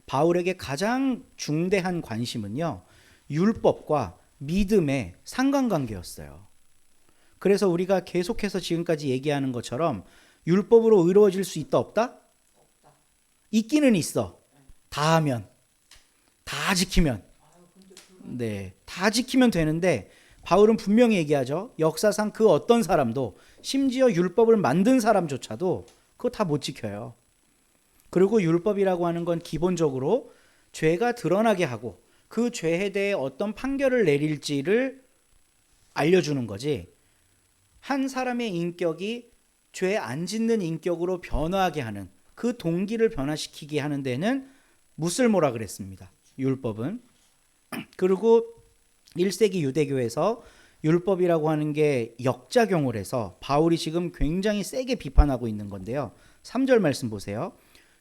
바울에게 가장 중대한 관심은요, 율법과 믿음의 상관관계였어요. 그래서 우리가 계속해서 지금까지 얘기하는 것처럼 율법으로 의로워질 수 있다 없다? 있기는 있어. 다 하면, 다 지키면. 네, 다 지키면 되는데 바울은 분명히 얘기하죠. 역사상 그 어떤 사람도, 심지어 율법을 만든 사람조차도 그거 다 못 지켜요. 그리고 율법이라고 하는 건 기본적으로 죄가 드러나게 하고 그 죄에 대해 어떤 판결을 내릴지를 알려주는 거지, 한 사람의 인격이 죄 안 짓는 인격으로 변화하게 하는, 그 동기를 변화시키게 하는 데는 무쓸모라 그랬습니다, 율법은. 그리고 1세기 유대교에서 율법이라고 하는 게 역작용을 해서 바울이 지금 굉장히 세게 비판하고 있는 건데요. 3절 말씀 보세요.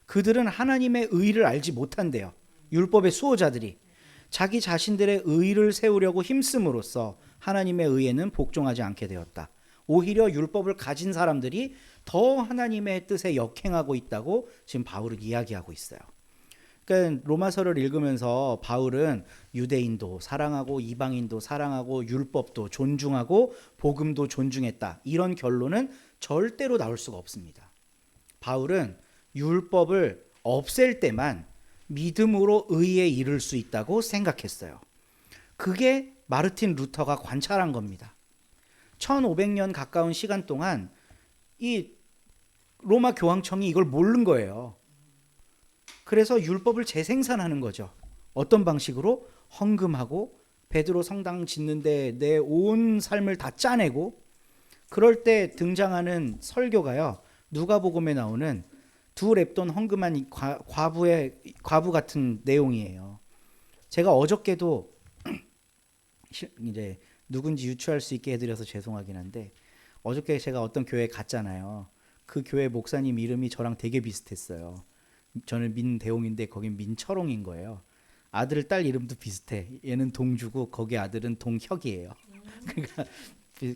그들은 하나님의 의를 알지 못한대요. 율법의 수호자들이 자기 자신들의 의를 세우려고 힘씀으로써 하나님의 의에는 복종하지 않게 되었다. 오히려 율법을 가진 사람들이 더 하나님의 뜻에 역행하고 있다고 지금 바울은 이야기하고 있어요. 그러니까 로마서를 읽으면서 바울은 유대인도 사랑하고 이방인도 사랑하고 율법도 존중하고 복음도 존중했다, 이런 결론은 절대로 나올 수가 없습니다. 바울은 율법을 없앨 때만 믿음으로 의에 이를 수 있다고 생각했어요. 그게 마르틴 루터가 관찰한 겁니다. 1500년 가까운 시간 동안 이 로마 교황청이 이걸 모른 거예요. 그래서 율법을 재생산하는 거죠. 어떤 방식으로? 헌금하고 베드로 성당 짓는데 내 온 삶을 다 짜내고, 그럴 때 등장하는 설교가요, 누가복음에 나오는 두 렙돈 헌금한 과부 같은 내용이에요. 제가 어저께도 이제 누군지 유추할 수 있게 해드려서 죄송하긴 한데, 어저께 제가 어떤 교회 갔잖아요. 그 교회 목사님 이름이 저랑 되게 비슷했어요. 저는 민대홍인데 거긴 민철홍인 거예요. 아들 딸 이름도 비슷해. 얘는 동주고 거기 아들은 동혁이에요.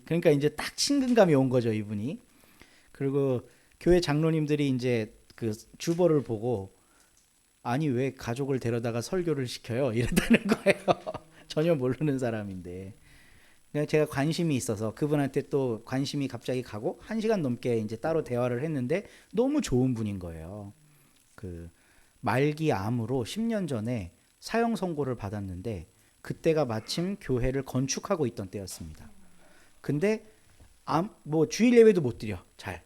그러니까 이제 딱 친근감이 온 거죠, 이분이. 그리고 교회 장로님들이 이제 그 주보를 보고, 아니 왜 가족을 데려다가 설교를 시켜요? 이랬다는 거예요. 전혀 모르는 사람인데. 그냥 제가 관심이 있어서 그분한테 또 관심이 갑자기 가고 1시간 넘게 이제 따로 대화를 했는데 너무 좋은 분인 거예요. 그 말기 암으로 10년 전에 사형 선고를 받았는데 그때가 마침 교회를 건축하고 있던 때였습니다. 근데 뭐 주일 예배도 못 드려. 잘.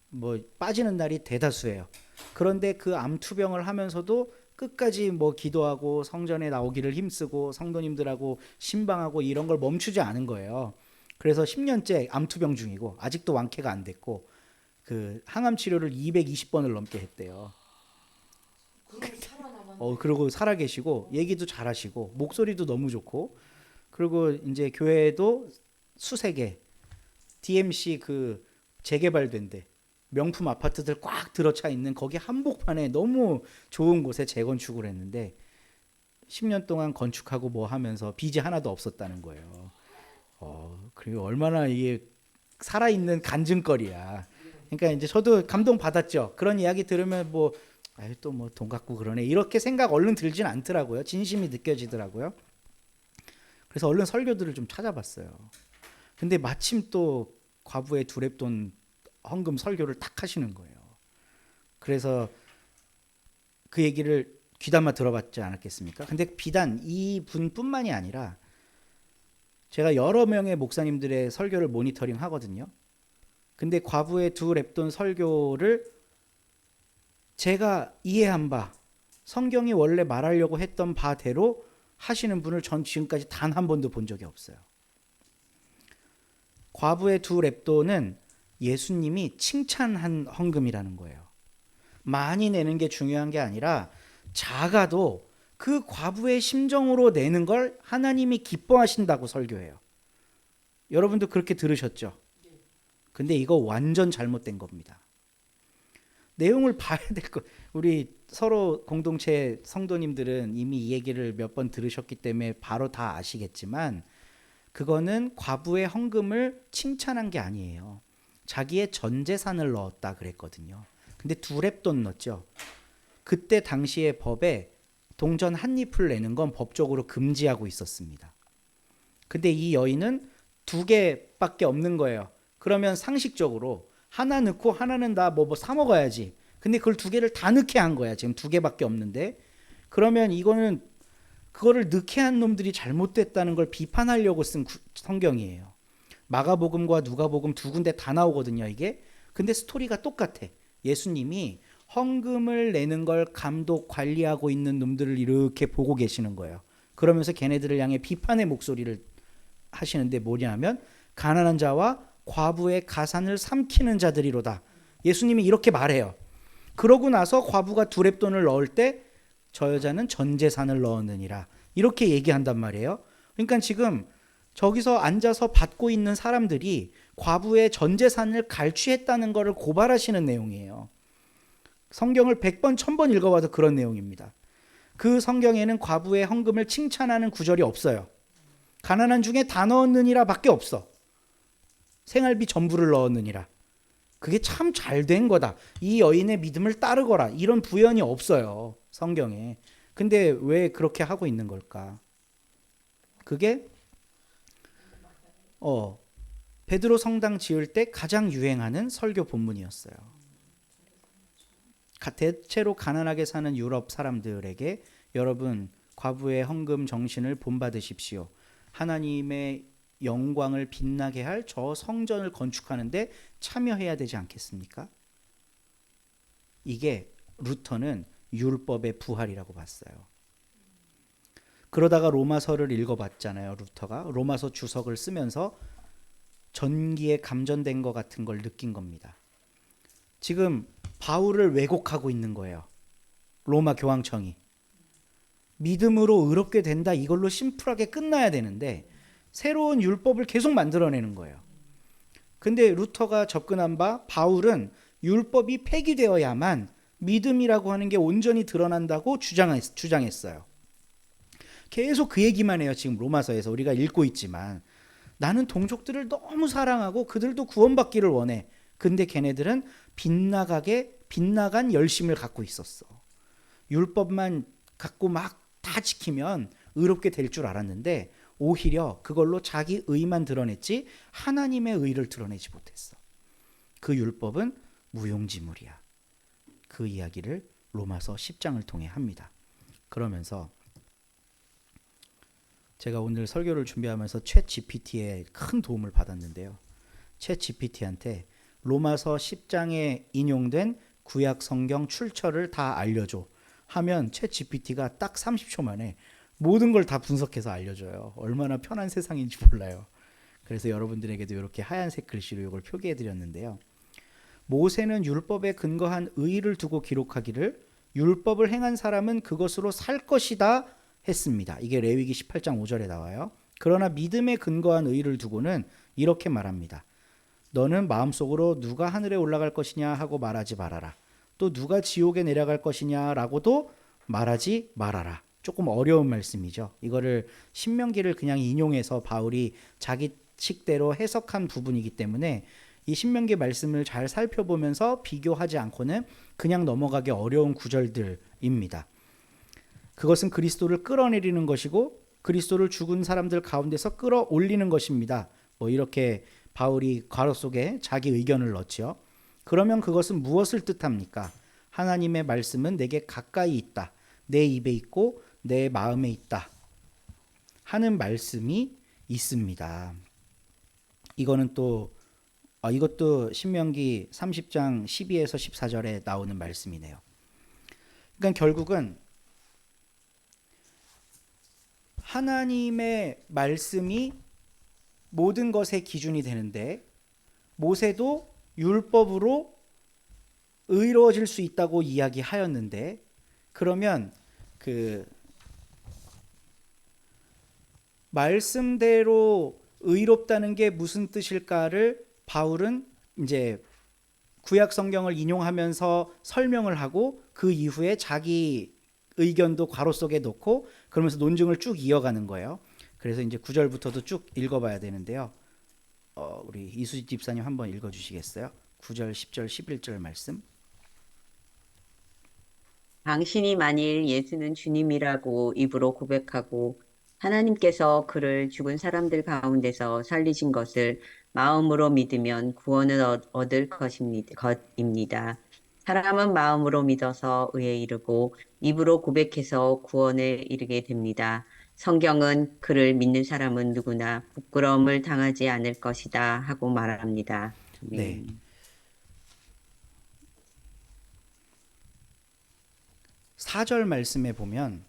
뭐 빠지는 날이 대다수예요. 그런데 그 암 투병을 하면서도 끝까지 뭐 기도하고 성전에 나오기를 힘쓰고 성도님들하고 신방하고 이런 걸 멈추지 않은 거예요. 그래서 10년째 암 투병 중이고 아직도 완쾌가 안 됐고 그 항암 치료를 220번을 넘게 했대요. 그리고 살아계시고 얘기도 잘하시고 목소리도 너무 좋고, 그리고 이제 교회도 수색에 DMC 그 재개발된데 명품 아파트들 꽉 들어차 있는 거기 한복판에 너무 좋은 곳에 재건축을 했는데 10년 동안 건축하고 뭐 하면서 빚이 하나도 없었다는 거예요. 그리고 얼마나 이게 살아있는 간증거리야. 그러니까 이제 저도 감동 받았죠. 그런 이야기 들으면 뭐 또 뭐 돈 갖고 그러네 이렇게 생각 얼른 들진 않더라고요. 진심이 느껴지더라고요. 그래서 얼른 설교들을 좀 찾아봤어요. 근데 마침 또 과부의 두 렙돈 헌금 설교를 딱 하시는 거예요. 그래서 그 얘기를 귀담아 들어봤지 않았겠습니까? 근데 비단 이 분뿐만이 아니라 제가 여러 명의 목사님들의 설교를 모니터링 하거든요. 근데 과부의 두 렙돈 설교를 제가 이해한 바, 성경이 원래 말하려고 했던 바대로 하시는 분을 전 지금까지 단 한 번도 본 적이 없어요. 과부의 두 렙돈은 예수님이 칭찬한 헌금이라는 거예요. 많이 내는 게 중요한 게 아니라 작아도 그 과부의 심정으로 내는 걸 하나님이 기뻐하신다고 설교해요. 여러분도 그렇게 들으셨죠? 근데 이거 완전 잘못된 겁니다. 내용을 봐야 될 거. 우리 서로 공동체 성도님들은 이미 이 얘기를 몇 번 들으셨기 때문에 바로 다 아시겠지만 그거는 과부의 헌금을 칭찬한 게 아니에요. 자기의 전 재산을 넣었다 그랬거든요. 근데 두 렙돈 넣었죠. 그때 당시의 법에 동전 한 잎을 내는 건 법적으로 금지하고 있었습니다. 근데 이 여인은 두 개밖에 없는 거예요. 그러면 상식적으로 하나 넣고 하나는 나 뭐 사 먹어야지. 근데 그걸 두 개를 다 넣게 한 거야. 지금 두 개밖에 없는데. 그러면 이거는 그거를 넣게 한 놈들이 잘못됐다는 걸 비판하려고 쓴 성경이에요. 마가복음과 누가복음 두 군데 다 나오거든요, 이게. 근데 스토리가 똑같아. 예수님이 헌금을 내는 걸 감독 관리하고 있는 놈들을 이렇게 보고 계시는 거예요. 그러면서 걔네들을 향해 비판의 목소리를 하시는데 뭐냐면 가난한 자와 과부의 가산을 삼키는 자들이로다. 예수님이 이렇게 말해요. 그러고 나서 과부가 두 렙돈을 넣을 때 저 여자는 전 재산을 넣었느니라. 이렇게 얘기한단 말이에요. 그러니까 지금 저기서 앉아서 받고 있는 사람들이 과부의 전 재산을 갈취했다는 것을 고발하시는 내용이에요. 성경을 100번, 1000번 읽어봐도 그런 내용입니다. 그 성경에는 과부의 헌금을 칭찬하는 구절이 없어요. 가난한 중에 다 넣었느니라 밖에 없어. 생활비 전부를 넣었느니라. 그게 참 잘 된 거다. 이 여인의 믿음을 따르거라. 이런 부연이 없어요. 성경에. 근데 왜 그렇게 하고 있는 걸까? 그게 베드로 성당 지을 때 가장 유행하는 설교 본문이었어요. 대체로 가난하게 사는 유럽 사람들에게 여러분 과부의 헌금 정신을 본받으십시오. 하나님의 영광을 빛나게 할 저 성전을 건축하는데 참여해야 되지 않겠습니까? 이게 루터는 율법의 부활이라고 봤어요. 그러다가 로마서를 읽어봤잖아요. 루터가 로마서 주석을 쓰면서 전기에 감전된 것 같은 걸 느낀 겁니다. 지금 바울을 왜곡하고 있는 거예요. 로마 교황청이. 믿음으로 의롭게 된다 이걸로 심플하게 끝나야 되는데 새로운 율법을 계속 만들어내는 거예요. 근데 루터가 접근한 바 바울은 율법이 폐기되어야만 믿음이라고 하는 게 온전히 드러난다고 주장했어요. 계속 그 얘기만 해요. 지금 로마서에서 우리가 읽고 있지만 나는 동족들을 너무 사랑하고 그들도 구원받기를 원해. 근데 걔네들은 빗나간 열심을 갖고 있었어. 율법만 갖고 막 다 지키면 의롭게 될 줄 알았는데 오히려 그걸로 자기 의만 드러냈지 하나님의 의를 드러내지 못했어. 그 율법은 무용지물이야. 그 이야기를 로마서 10장을 통해 합니다. 그러면서 제가 오늘 설교를 준비하면서 챗 GPT의 큰 도움을 받았는데요. 챗 GPT한테 로마서 10장에 인용된 구약 성경 출처를 다 알려줘 하면 챗 GPT가 딱 30초 만에 모든 걸 다 분석해서 알려줘요. 얼마나 편한 세상인지 몰라요. 그래서 여러분들에게도 이렇게 하얀색 글씨로 이걸 표기해 드렸는데요. 모세는 율법에 근거한 의를 두고 기록하기를 율법을 행한 사람은 그것으로 살 것이다 했습니다. 이게 레위기 18장 5절에 나와요. 그러나 믿음에 근거한 의를 두고는 이렇게 말합니다. 너는 마음속으로 누가 하늘에 올라갈 것이냐 하고 말하지 말아라. 또 누가 지옥에 내려갈 것이냐라고도 말하지 말아라. 조금 어려운 말씀이죠. 이거를 신명기를 그냥 인용해서 바울이 자기 식대로 해석한 부분이기 때문에 이 신명기 말씀을 잘 살펴보면서 비교하지 않고는 그냥 넘어가기 어려운 구절들입니다. 그것은 그리스도를 끌어내리는 것이고 그리스도를 죽은 사람들 가운데서 끌어올리는 것입니다. 뭐 이렇게 바울이 괄호 속에 자기 의견을 넣지요. 그러면 그것은 무엇을 뜻합니까? 하나님의 말씀은 내게 가까이 있다. 내 입에 있고 내 마음에 있다. 하는 말씀이 있습니다. 이거는 또 이것도 신명기 30장 12에서 14절에 나오는 말씀이네요. 그러니까 결국은 하나님의 말씀이 모든 것의 기준이 되는데 모세도 율법으로 의로워질 수 있다고 이야기하였는데 그러면 그 말씀대로 의롭다는 게 무슨 뜻일까를 바울은 이제 구약 성경을 인용하면서 설명을 하고 그 이후에 자기 의견도 괄호 속에 넣고 그러면서 논증을 쭉 이어가는 거예요. 그래서 이제 9절부터도 쭉 읽어봐야 되는데요. 우리 이수지 집사님 한번 읽어주시겠어요? 9절, 10절, 11절 말씀. 당신이 만일 예수는 주님이라고 입으로 고백하고 하나님께서 그를 죽은 사람들 가운데서 살리신 것을 마음으로 믿으면 구원을 얻을 것입니다. 사람은 마음으로 믿어서 의에 이르고 입으로 고백해서 구원에 이르게 됩니다. 성경은 그를 믿는 사람은 누구나 부끄러움을 당하지 않을 것이다 하고 말합니다. 네. 아멘. 4절 말씀에 보면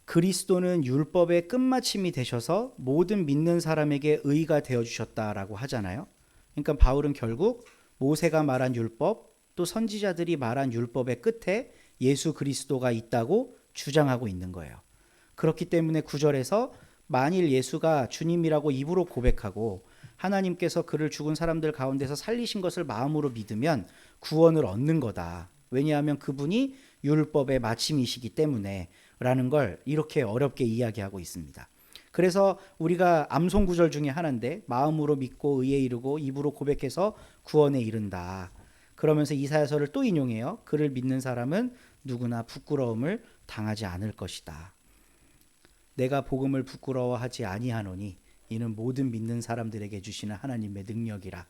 그리스도는 율법의 끝마침이 되셔서 모든 믿는 사람에게 의가 되어 주셨다라고 하잖아요. 그러니까 바울은 결국 모세가 말한 율법 또 선지자들이 말한 율법의 끝에 예수 그리스도가 있다고 주장하고 있는 거예요. 그렇기 때문에 9절에서 만일 예수가 주님이라고 입으로 고백하고 하나님께서 그를 죽은 사람들 가운데서 살리신 것을 마음으로 믿으면 구원을 얻는 거다. 왜냐하면 그분이 율법의 마침이시기 때문에 라는 걸 이렇게 어렵게 이야기하고 있습니다. 그래서 우리가 암송 구절 중에 하나인데 마음으로 믿고 의에 이르고 입으로 고백해서 구원에 이른다. 그러면서 이사야서를 또 인용해요. 그를 믿는 사람은 누구나 부끄러움을 당하지 않을 것이다. 내가 복음을 부끄러워하지 아니하노니 이는 모든 믿는 사람들에게 주시는 하나님의 능력이라.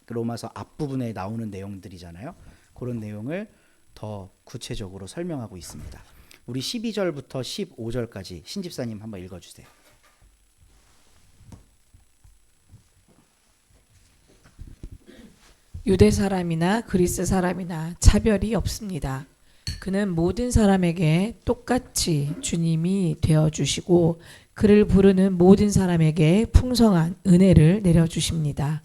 로마서 앞부분에 나오는 내용들이잖아요. 그런 내용을 더 구체적으로 설명하고 있습니다. 우리 12절부터 15절까지 신집사님 한번 읽어주세요. 유대 사람이나 그리스 사람이나 차별이 없습니다. 그는 모든 사람에게 똑같이 주님이 되어 주시고 그를 부르는 모든 사람에게 풍성한 은혜를 내려 주십니다.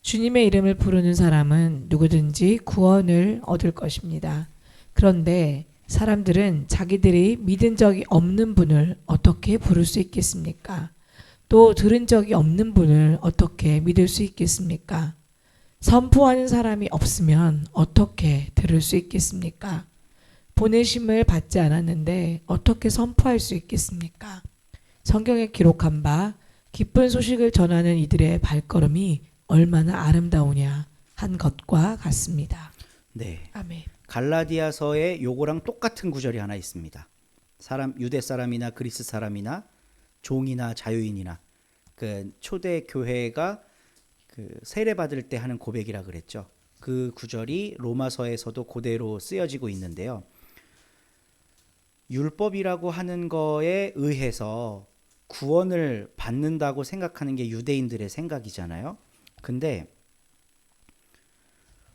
주님의 이름을 부르는 사람은 누구든지 구원을 얻을 것입니다. 그런데 사람들은 자기들이 믿은 적이 없는 분을 어떻게 부를 수 있겠습니까? 또 들은 적이 없는 분을 어떻게 믿을 수 있겠습니까? 선포하는 사람이 없으면 어떻게 들을 수 있겠습니까? 보내심을 받지 않았는데 어떻게 선포할 수 있겠습니까? 성경에 기록한 바 기쁜 소식을 전하는 이들의 발걸음이 얼마나 아름다우냐 한 것과 같습니다. 네. 아멘. 갈라디아서에 요거랑 똑같은 구절이 하나 있습니다. 유대 사람이나 그리스 사람이나 종이나 자유인이나 그 초대 교회가 그 세례 받을 때 하는 고백이라 그랬죠. 그 구절이 로마서에서도 그대로 쓰여지고 있는데요. 율법이라고 하는 거에 의해서 구원을 받는다고 생각하는 게 유대인들의 생각이잖아요. 근데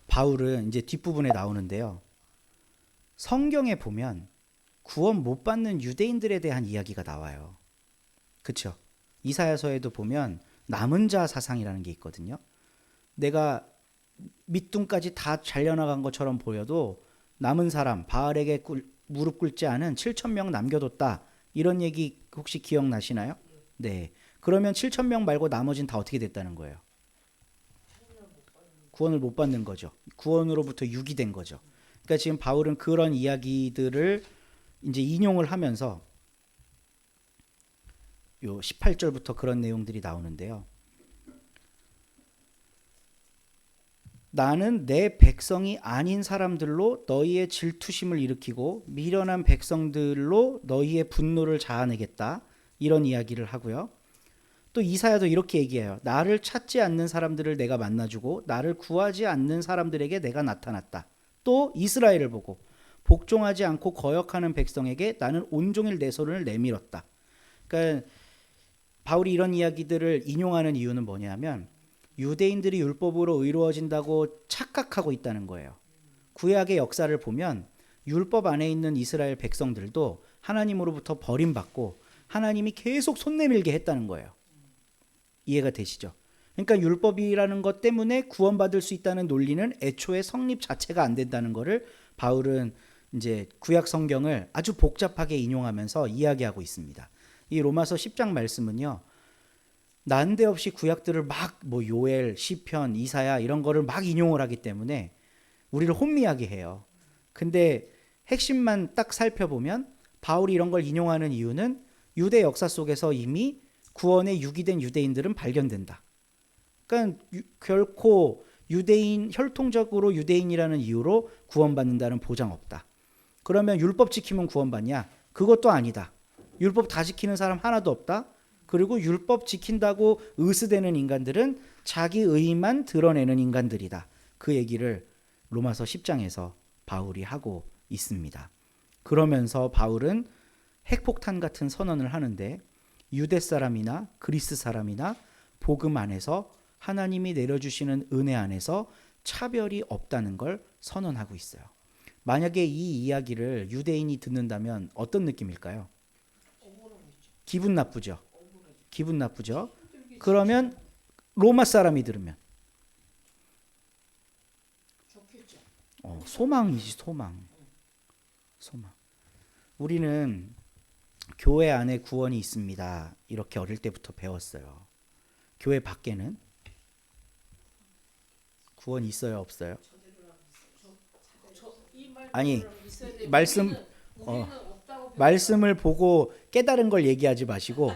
바울은 이제 뒷부분에 나오는데요. 성경에 보면 구원 못 받는 유대인들에 대한 이야기가 나와요. 그렇죠? 이사야서에도 보면 남은 자 사상이라는 게 있거든요. 내가 밑둥까지 다 잘려나간 것처럼 보여도 남은 사람 바알에게 무릎 꿇지 않은 7,000명 남겨뒀다. 이런 얘기 혹시 기억나시나요? 네. 그러면 7,000명 말고 나머지는 다 어떻게 됐다는 거예요? 구원을 못 받는 거죠. 구원으로부터 유기된 거죠. 그러니까 지금 바울은 그런 이야기들을 이제 인용을 하면서 요 18절부터 그런 내용들이 나오는데요. 나는 내 백성이 아닌 사람들로 너희의 질투심을 일으키고 미련한 백성들로 너희의 분노를 자아내겠다. 이런 이야기를 하고요. 또 이사야도 이렇게 얘기해요. 나를 찾지 않는 사람들을 내가 만나주고 나를 구하지 않는 사람들에게 내가 나타났다. 또 이스라엘을 보고 복종하지 않고 거역하는 백성에게 나는 온종일 내 손을 내밀었다. 그러니까 바울이 이런 이야기들을 인용하는 이유는 뭐냐면 유대인들이 율법으로 의로워진다고 착각하고 있다는 거예요. 구약의 역사를 보면 율법 안에 있는 이스라엘 백성들도 하나님으로부터 버림받고 하나님이 계속 손 내밀게 했다는 거예요. 이해가 되시죠? 그러니까 율법이라는 것 때문에 구원받을 수 있다는 논리는 애초에 성립 자체가 안 된다는 거를 바울은 이제 구약 성경을 아주 복잡하게 인용하면서 이야기하고 있습니다. 이 로마서 10장 말씀은요. 난데없이 구약들을 막 요엘, 시편, 이사야 이런 거를 막 인용을 하기 때문에 우리를 혼미하게 해요. 근데 핵심만 딱 살펴보면 바울이 이런 걸 인용하는 이유는 유대 역사 속에서 이미 구원에 유기된 유대인들은 발견된다. 그러니까 결코 유대인 혈통적으로 유대인이라는 이유로 구원받는다는 보장 없다. 그러면 율법 지키면 구원받냐? 그것도 아니다. 율법 다 지키는 사람 하나도 없다. 그리고 율법 지킨다고 으스대는 인간들은 자기 의만 드러내는 인간들이다. 그 얘기를 로마서 10장에서 바울이 하고 있습니다. 그러면서 바울은 핵폭탄 같은 선언을 하는데 유대 사람이나 그리스 사람이나 복음 안에서 하나님이 내려주시는 은혜 안에서 차별이 없다는 걸 선언하고 있어요. 만약에 이 이야기를 유대인이 듣는다면 어떤 느낌일까요? 기분 나쁘죠. 기분 나쁘죠. 그러면 로마 사람이 들으면 소망이지, 소망. 우리는 교회 안에 구원이 있습니다. 이렇게 어릴 때부터 배웠어요. 교회 밖에는 구원이 있어요, 없어요? 아니, 말씀을 보고 깨달은 걸 얘기하지 마시고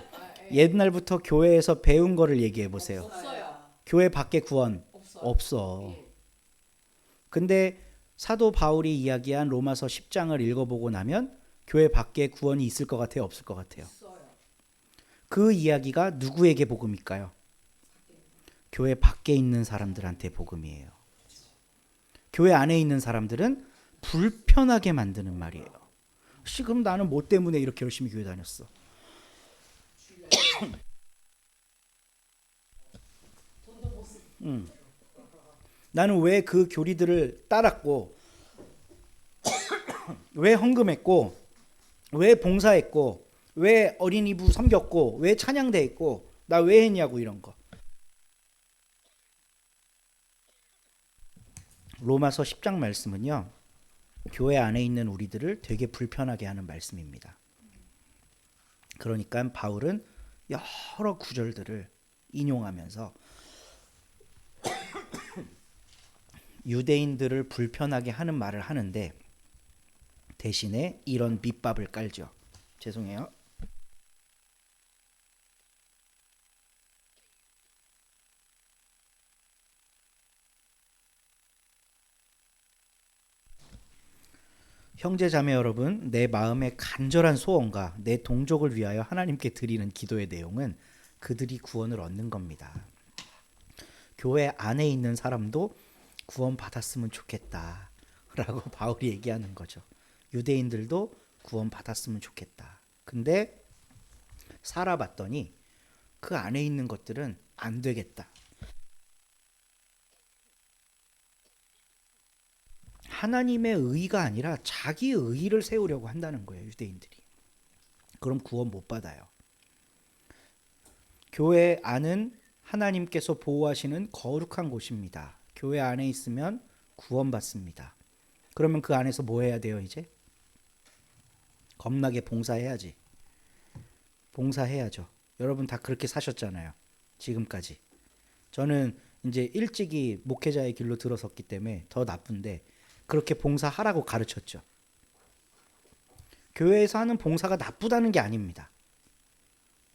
옛날부터 교회에서 배운 거를 얘기해 보세요. 교회 밖에 구원 없어. 근데 사도 바울이 이야기한 로마서 10장을 읽어보고 나면 교회 밖에 구원이 있을 것 같아요, 없을 것 같아요? 그 이야기가 누구에게 복음일까요? 교회 밖에 있는 사람들한테 복음이에요. 교회 안에 있는 사람들은 불편하게 만드는 말이에요. 그럼 나는 뭐 때문에 이렇게 열심히 교회 다녔어? 나는 왜 그 교리들을 따랐고 왜 헌금했고 왜 봉사했고 왜 어린이부 섬겼고 왜 찬양대 했고 나 왜 했냐고 이런 거. 로마서 10장 말씀은요. 교회 안에 있는 우리들을 되게 불편하게 하는 말씀입니다. 그러니까 바울은 여러 구절들을 인용하면서 유대인들을 불편하게 하는 말을 하는데 대신에 이런 밑밥을 깔죠. 죄송해요. 형제 자매 여러분, 내 마음의 간절한 소원과 내 동족을 위하여 하나님께 드리는 기도의 내용은 그들이 구원을 얻는 겁니다. 교회 안에 있는 사람도 구원 받았으면 좋겠다라고 바울이 얘기하는 거죠. 유대인들도 구원 받았으면 좋겠다. 근데 살아봤더니 그 안에 있는 것들은 안 되겠다. 하나님의 의가 아니라 자기 의를 세우려고 한다는 거예요, 유대인들이. 그럼 구원 못 받아요. 교회 안은 하나님께서 보호하시는 거룩한 곳입니다. 교회 안에 있으면 구원받습니다. 그러면 그 안에서 뭐 해야 돼요, 이제? 겁나게 봉사해야지. 봉사해야죠. 여러분 다 그렇게 사셨잖아요. 지금까지. 저는 이제 일찍이 목회자의 길로 들어섰기 때문에 더 나쁜데 그렇게 봉사하라고 가르쳤죠. 교회에서 하는 봉사가 나쁘다는 게 아닙니다.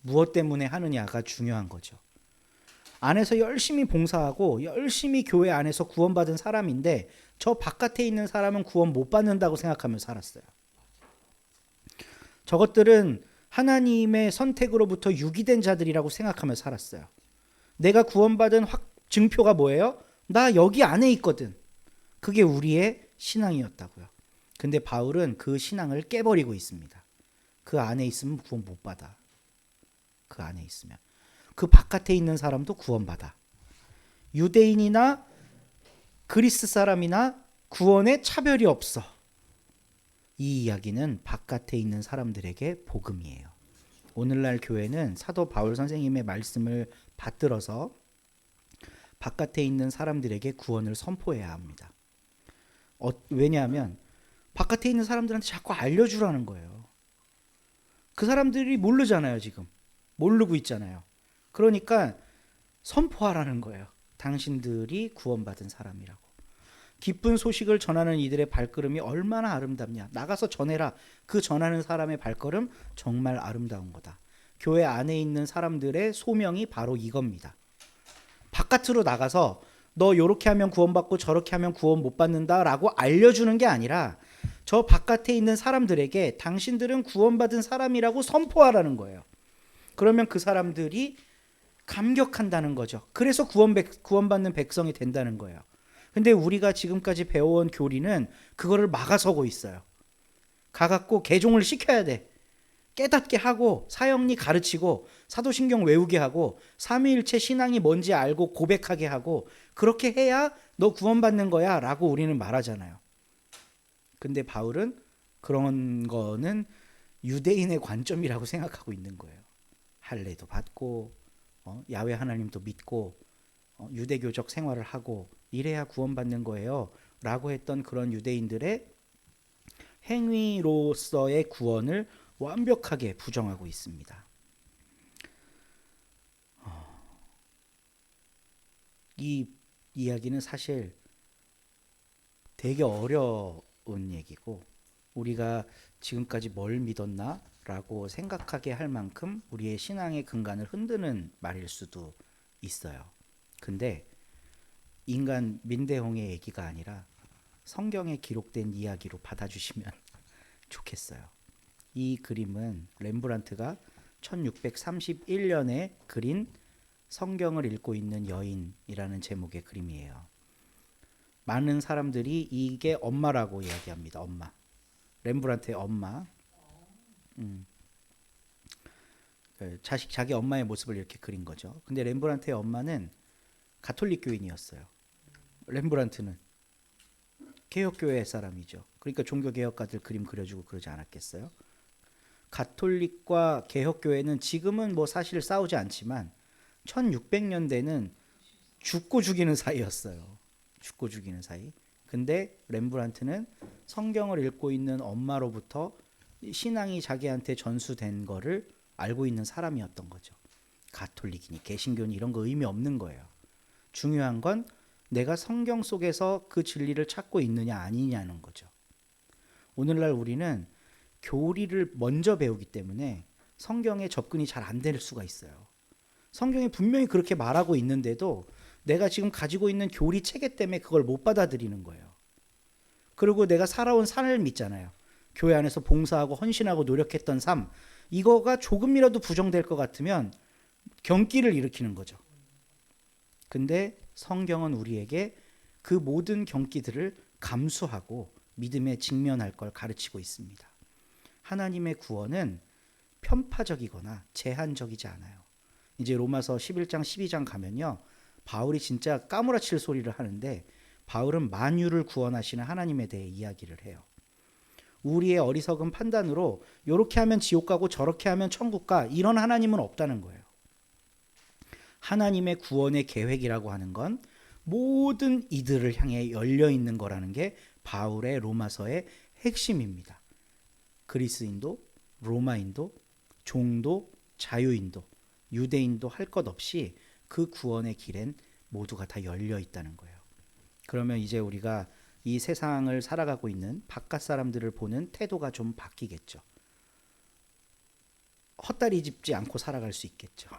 무엇 때문에 하느냐가 중요한 거죠. 안에서 열심히 봉사하고 열심히 교회 안에서 구원받은 사람인데 저 바깥에 있는 사람은 구원 못 받는다고 생각하며 살았어요. 저것들은 하나님의 선택으로부터 유기된 자들이라고 생각하며 살았어요. 내가 구원받은 증표가 뭐예요? 나 여기 안에 있거든. 그게 우리의 신앙이었다고요. 근데 바울은 그 신앙을 깨버리고 있습니다. 그 안에 있으면 구원 못 받아. 그 안에 있으면. 그 바깥에 있는 사람도 구원받아. 유대인이나 그리스 사람이나 구원에 차별이 없어. 이 이야기는 바깥에 있는 사람들에게 복음이에요. 오늘날 교회는 사도 바울 선생님의 말씀을 받들어서 바깥에 있는 사람들에게 구원을 선포해야 합니다. 왜냐하면 바깥에 있는 사람들한테 자꾸 알려주라는 거예요. 그 사람들이 모르잖아요, 지금. 모르고 있잖아요. 그러니까 선포하라는 거예요. 당신들이 구원받은 사람이라고. 기쁜 소식을 전하는 이들의 발걸음이 얼마나 아름답냐. 나가서 전해라. 그 전하는 사람의 발걸음 정말 아름다운 거다. 교회 안에 있는 사람들의 소명이 바로 이겁니다. 바깥으로 나가서 너 요렇게 하면 구원받고 저렇게 하면 구원 못 받는다라고 알려주는 게 아니라 저 바깥에 있는 사람들에게 당신들은 구원받은 사람이라고 선포하라는 거예요. 그러면 그 사람들이 감격한다는 거죠. 그래서 구원받는 백성이 된다는 거예요. 근데 우리가 지금까지 배워온 교리는 그거를 막아서고 있어요. 가갖고 개종을 시켜야 돼. 깨닫게 하고 사형리 가르치고 사도신경 외우게 하고 삼위일체 신앙이 뭔지 알고 고백하게 하고 그렇게 해야 너 구원받는 거야 라고 우리는 말하잖아요. 근데 바울은 그런 거는 유대인의 관점이라고 생각하고 있는 거예요. 할례도 받고 야훼 하나님도 믿고 유대교적 생활을 하고 이래야 구원받는 거예요 라고 했던 그런 유대인들의 행위로서의 구원을 완벽하게 부정하고 있습니다. 이 이야기는 사실 되게 어려운 얘기고 우리가 지금까지 뭘 믿었나? 라고 생각하게 할 만큼 우리의 신앙의 근간을 흔드는 말일 수도 있어요. 근데 인간 민대홍의 얘기가 아니라 성경에 기록된 이야기로 받아주시면 좋겠어요. 이 그림은 렘브란트가 1631년에 그린 성경을 읽고 있는 여인이라는 제목의 그림이에요. 많은 사람들이 이게 엄마라고 이야기합니다. 엄마. 렘브란트의 엄마. 자기 엄마의 모습을 이렇게 그린 거죠. 근데 렘브란트의 엄마는 가톨릭 교인이었어요. 렘브란트는 개혁교회 사람이죠. 그러니까 종교개혁가들 그림 그려주고 그러지 않았겠어요? 가톨릭과 개혁교회는 지금은 뭐 사실 싸우지 않지만 1600년대는 죽고 죽이는 사이였어요. 죽고 죽이는 사이. 근데 렘브란트는 성경을 읽고 있는 엄마로부터 신앙이 자기한테 전수된 거를 알고 있는 사람이었던 거죠. 가톨릭이니 개신교니 이런 거 의미 없는 거예요. 중요한 건 내가 성경 속에서 그 진리를 찾고 있느냐 아니냐는 거죠. 오늘날 우리는 교리를 먼저 배우기 때문에 성경에 접근이 잘 안 될 수가 있어요. 성경이 분명히 그렇게 말하고 있는데도 내가 지금 가지고 있는 교리 체계 때문에 그걸 못 받아들이는 거예요. 그리고 내가 살아온 삶을 믿잖아요. 교회 안에서 봉사하고 헌신하고 노력했던 삶, 이거가 조금이라도 부정될 것 같으면 경기를 일으키는 거죠. 근데 성경은 우리에게 그 모든 경기들을 감수하고 믿음에 직면할 걸 가르치고 있습니다. 하나님의 구원은 편파적이거나 제한적이지 않아요. 이제 로마서 11장 12장 가면요, 바울이 진짜 까무라칠 소리를 하는데 바울은 만유를 구원하시는 하나님에 대해 이야기를 해요. 우리의 어리석은 판단으로 이렇게 하면 지옥 가고 저렇게 하면 천국 가, 이런 하나님은 없다는 거예요. 하나님의 구원의 계획이라고 하는 건 모든 이들을 향해 열려 있는 거라는 게 바울의 로마서의 핵심입니다. 그리스인도, 로마인도, 종도, 자유인도, 유대인도 할 것 없이 그 구원의 길엔 모두가 다 열려 있다는 거예요. 그러면 이제 우리가 이 세상을 살아가고 있는 바깥 사람들을 보는 태도가 좀 바뀌겠죠. 헛다리 짚지 않고 살아갈 수 있겠죠.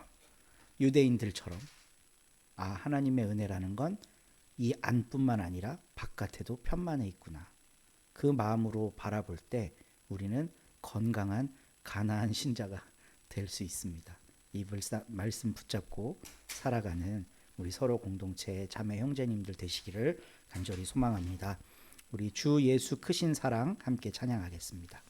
유대인들처럼 하나님의 은혜라는 건 이 안뿐만 아니라 바깥에도 편만해 있구나. 그 마음으로 바라볼 때 우리는 건강한 가나안 신자가 될 수 있습니다. 이 말씀 붙잡고 살아가는 우리 서로 공동체의 자매 형제님들 되시기를 간절히 소망합니다. 우리 주 예수 크신 사랑 함께 찬양하겠습니다.